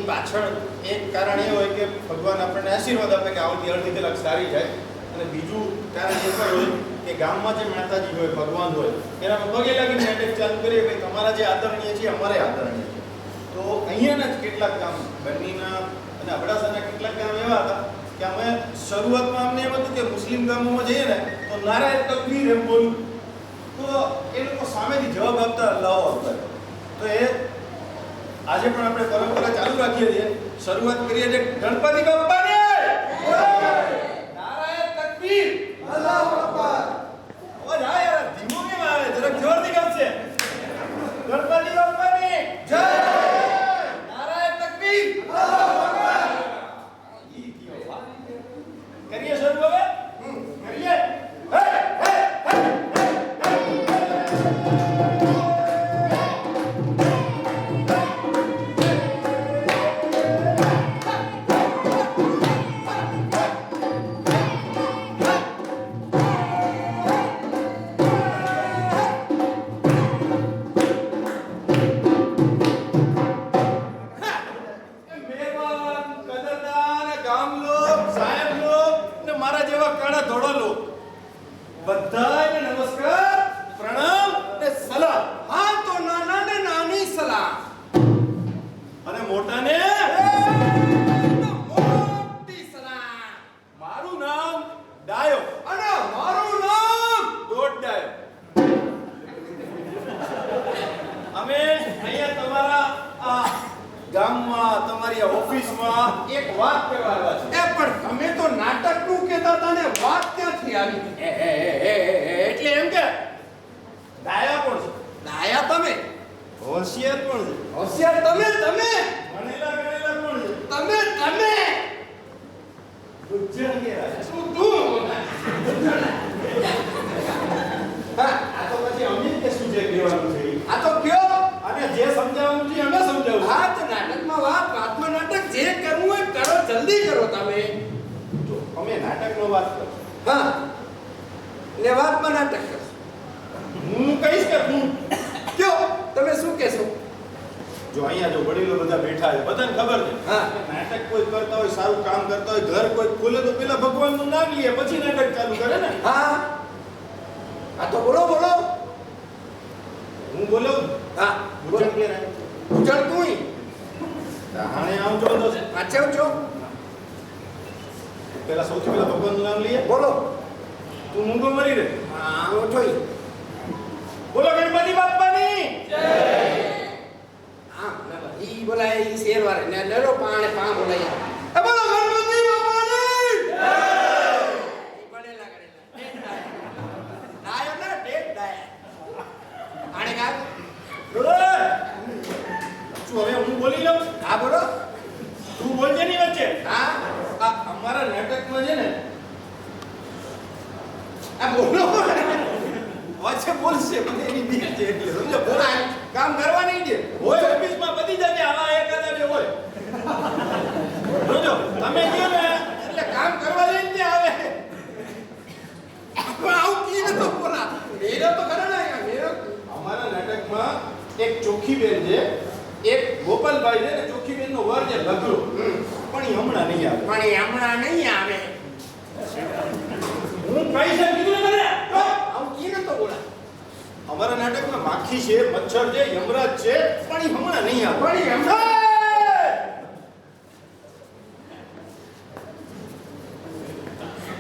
પાછળ એક કારણ એ હોય કે ભગવાન આપણને આશીર્વાદ આપે કે આવતી અડધી કલાક સારી જાય, અને બીજું કારણ એ પણ હોય કે ગામમાં જે માતાજી હોય, ભગવાન હોય, એના પગે લાગીને નાટક ચાલુ કરીએ ભાઈ તમારા જે આદરણીય છે અમારે આદરણીય છે. તો અહીંયાના જ કેટલાક ગામ, બન્નીના અને અબડાસાના કેટલાક ગામ એવા હતા કે અમે શરૂઆતમાં અમને એમ હતું કે મુસ્લિમ ગામોમાં જઈએ ને તો નારાએ તકબીર એમ બોલું તો એ લોકો સામેથી જવાબ આપતા અલ્લાહુ અકબર. તો એ આજે પણ આપણે પરંપરા ચાલુ રાખીએ છીએ. શરૂઆત કરીએ છીએ ગણપતિ બાપ્પાની નારાએ તકબીર અલ્લાહુ અકબર. અવાજ આવે યાર, ધીમો કેમ આવે? જરાક જોરથી ગમશે. ગણપતિ બાપ્પાની જય, નારાએ તકબીર અલ્લાહુ અકબર. ઈ કયો વાત કરીએ શરૂ હવે કરીએ. બધાને નમસ્કાર, પ્રણામ અને સલામ. હા તો નાનાને નાની સલામ અને મોટાને મોટી સલામ. મારું નામ ડાયો અને મારું નામ દોઢ ડાયો. અમે અહીંયા તમારા આ ગામમાં, તમારી આ ઓફિસમાં એક વાત કરવા આવ્યા છીએ. એ પણ તમે તો નાટકનું કહેતા હતા ને વાત ક્યાંથી આવી? એટલે એમ કે ડાયા કોણ છે? ડાયા તમે, હોશિયાર કોણ છે? હોશિયાર તમે, ભણેલા ગણેલા કોણ છે? તમે ગુજ્જર કેવા છે? શું તું? હા, આ તો પછી અમે કે શું છે કહેવાનું છે ઈ. આ તો કયો? અને જે સમજાવવાનું છે અમે સમજાવું. હા તો નાટકમાં વાત, વાતમાં નાટક. જે કરવું હોય કરો, જલ્દી કરો તમે. જો અમે નાટકનો વાત કરો. હા ને વાતમાં નાટક કરો. હું કહીશ કે હું કયો તમે શું કહેશો? જો અહીંયા જો વડીલો બધા બેઠા છે, બધાને ખબર છે હા. કે નાટક કોઈ કરતા હોય, સારું કામ કરતા હોય, ઘર કોઈ ખોલે તો પેલા ભગવાનનું નામ લે પછી નાટક ચાલુ કરે ને. હા આ તો બોલો બોલો. હું બોલું હા ગુજર કે રે ઉજળ તુંય હાણે આમ જો તો વાંચ્યો છો? પેલા સૌથી પહેલા ભગવાનનું નામ લઈએ. બોલો. તું મૂંગો મરી રે. હા ઓઠોઈ. બોલો ગણપતિ બાપ્પાની જય. હા ઈ બોલાય ઈ શેર વાળે ને ડરો પાણે પા બોલાય. એ બોલો ગણપતિ બાપાની જય. ઈ પડેલા કરેલા. ડાયો ના ડેટ ડાયા. આણે કા બોલો શું હવે હું બોલી લઉં? હા બોલો. તું બોલજે ની વચ્ચે. હા આ અમારા નાટકમાં છે ને આ બોલો. વચ્ચે બોલશે મને એની બીક છે એટલે સમજો. બોલાય કામ કરવા નહીં દે. હોય ઓફિસમાં બધી જગ્યાએ આવા એકાદા બે હોય. જોજો તમે કહો ને એટલે કામ કરવા લઈને જ આવે. પણ આવું કી નતો બોલા. મેરો તો કરે ને મેરો. અમારા નાટકમાં એક ચોખીબેન છે, એક ગોપાલભાઈ છે ને ચોખીબેનનો વર છે લગરો. પણ એ હમણાં નહીં આવે. પણ એ હમણાં નહીં આવે. હું કઈ છે કીધું ને તને? આવું કી નતો બોલા. અમારા નાટકમાં માખી છે, મચ્છર છે, યમરાજ છે, પણ એ હમણાં નહીં આવે. પણ એ હમણાં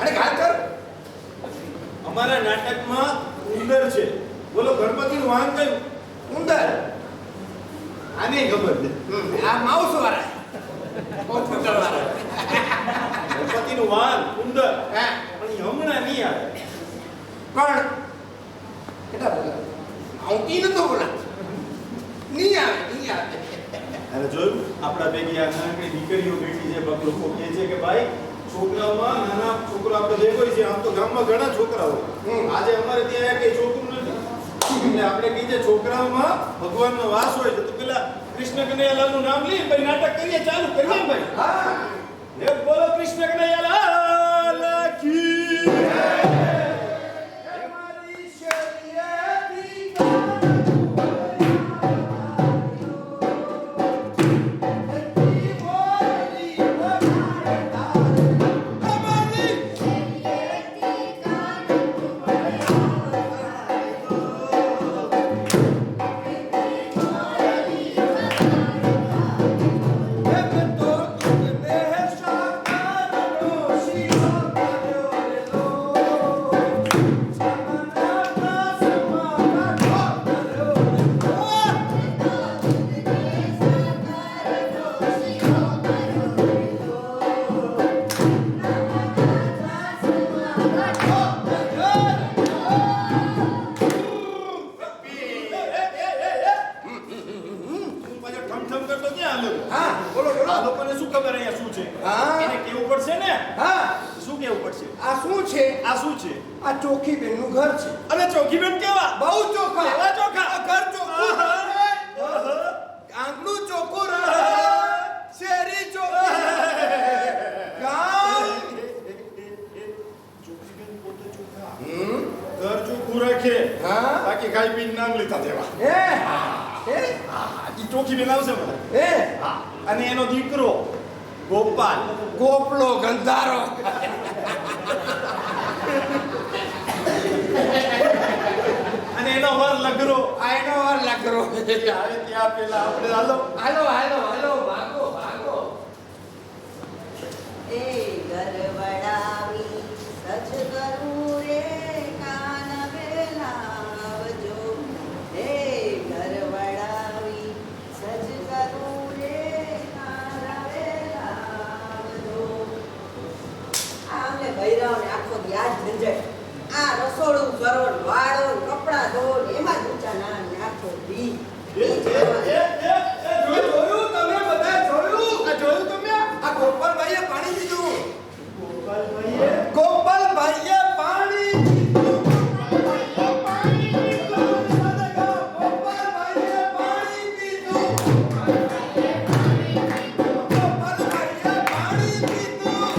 અરે ગાળ કર. અમારા નાટકમાં ઉંદર છે. બોલો ગણપતિનું વાહન કયું? ઉંદર. આને ખબર છે. આ માઉસ વાળા. કોમ્પ્યુટર વાળા. ગણપતિનું વાહન ઉંદર. હા પણ એ હમણાં નહીં આવે. પણ કેટલા બોલા? આવું કી નતો બોલા. નહીં આવે નહીં આવે. અને જોયું આપણા ભેગી આ નાનકડી દીકરીઓ બેઠી છે, લોકો કહે છે કે ભાઈ છોકરાઓમાં નાના છોકરા આપણે જે કોઈ છે, આમ તો ગામમાં ઘણા છોકરાઓ, આજે અમારે ત્યાં કઈ છોકરું નથી એટલે આપણે કહીએ છીએ છોકરાઓમાં ભગવાનનો વાસ હોય છે. તો પેલા કૃષ્ણ કનૈયાલાલનું નામ લઈ ભાઈ નાટક કરીએ, ચાલુ કરીએ ને ભાઈ. હા એ બોલો કૃષ્ણ કનૈયાલાલ કી જય. મારી શરીયતી આ ચોખી બેનનું ઘર છે. અને ચોખીબેન કેવા? બહુ ચોખ્ખા. કેવા ચોખ્ખા? આ ઘર ચોખ્ખું રહે. આંગણું ચોખ્ખું રહે. શેરી ચોખ્ખી. ગામ ચોખીબેન પોતે ચોખ્ખા. ઘર ચોખ્ખું રાખે. હા. બાકી ખાઈ પીને નામ લેતા દેવા. હે ઈ ચોખીબેન આવશે મને. હે હા. અને એનો દીકરો ગોપાલ. ગોપલો ગંધારો. અને એનો વર લગરો. આ એનો વાર લાગરો. આવે ત્યાં પેલા આપણે હાલો. હાલો હાલો હાલો ભાગો ભાગો. એ ગરવડાવી સજ કરું રે કાન બેલાવજો. એ ગરવડાવી સજ કરું રે કાન બેલાવજો. આમને ભૈરવને આખો દી આ જ ઝંઝટ. આ રસોડું કરો ને વાળો ને કપડાં ધોવો ને એમાં જ ઊંચા નાના આખો દી. જોયું તમે બધા જોયું? આ જોયું તમે? આ ગોપાલભાઈએ પાણી પીધું. ગોપાલભાઈએ ગોપાલભાઈએ પાણી પીધું. ગોપાલભાઈએ પાણી પીધું. ગોપાલભાઈએ પાણી પીધું.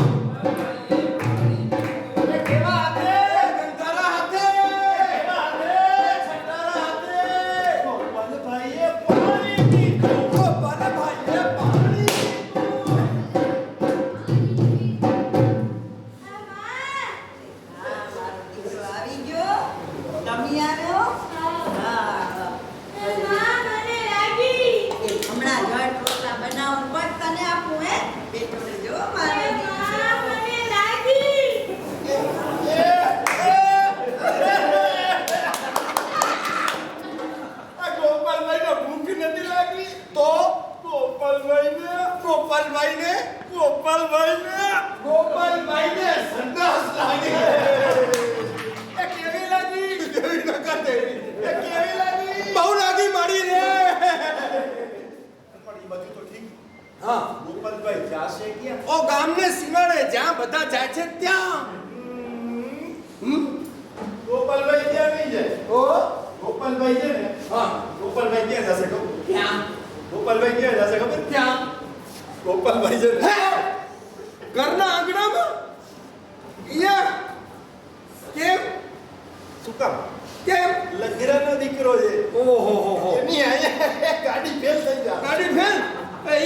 એ કેવા હાથે? ગંધારા હાથે. ગોપાલભાઈએ પાણી પીધું. ગોપાલભાઈએ પાણી પીધું. હા, મારો દીકરો આવી ગયો. તમે આવ્યો? હા. એ હમણાં જળ રોટલા બનાવો ને બસ તને આપું હે. બેટો ને જો મારો દીકરો. આ ગોપાલભાઈને ભૂખ નથી લાગી? તો ગોપાલભાઈને ગોપાલભાઈને સંડાસ લાગી. એ કેવી લાગી? દેવી નકર દેવી. એ કેવી લાગી? બહુ લાગી મારી રે. પણ ઈ બધું તો ઠીક. હા ગોપાલભાઈ જાશે ક્યાં? ઓ ગામને સિંગાડે જ્યાં બધા જાય છે ત્યાં. ગોપાલભાઈ ક્યાં નહીં જાય? ઓ ગોપાલભાઈ છે ને, હા ગોપાલભાઈ ક્યાં જશે ખબર? ત્યાં ગોપાલભાઈ ક્યાં જશે ખબર? ત્યાં ગોપાલભાઈ છે ને, હે ઘરના આંગણામાં યા કેમ શું કામ? કેમ લગીરાનો દીકરો છે. ઓહો હો હો એની અહીંયા ગાડી ફેલ થઈ જાય. ગાડી ફેલ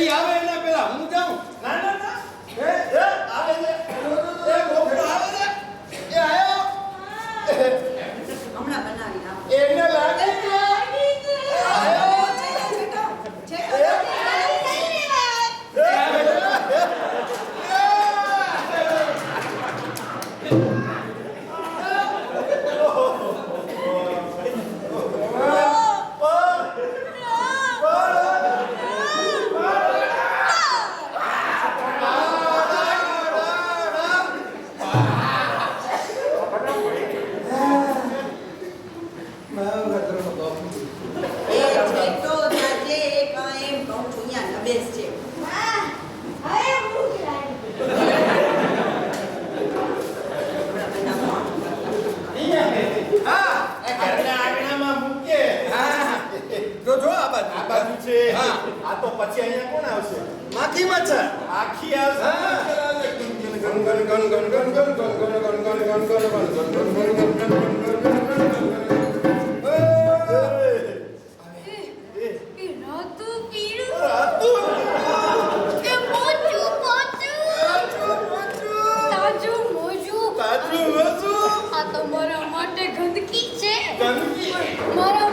ઈ આવે એના પેલા હું જાઉં. ના ના ના. હે એ આવે છે. એ ગોપલો આવે છે. એ આયો. હમણાં બનાવી આપો. એને લાગે છે. એ આયો. આ તો પછી અહીંયા કોણ આવશે? માખી મચ્છર આખી આવશે. Gun gun gun gun gun gun gun gun gun gun gun આ તો મારા માટે ગંદકી છે. ગંદકી. મારા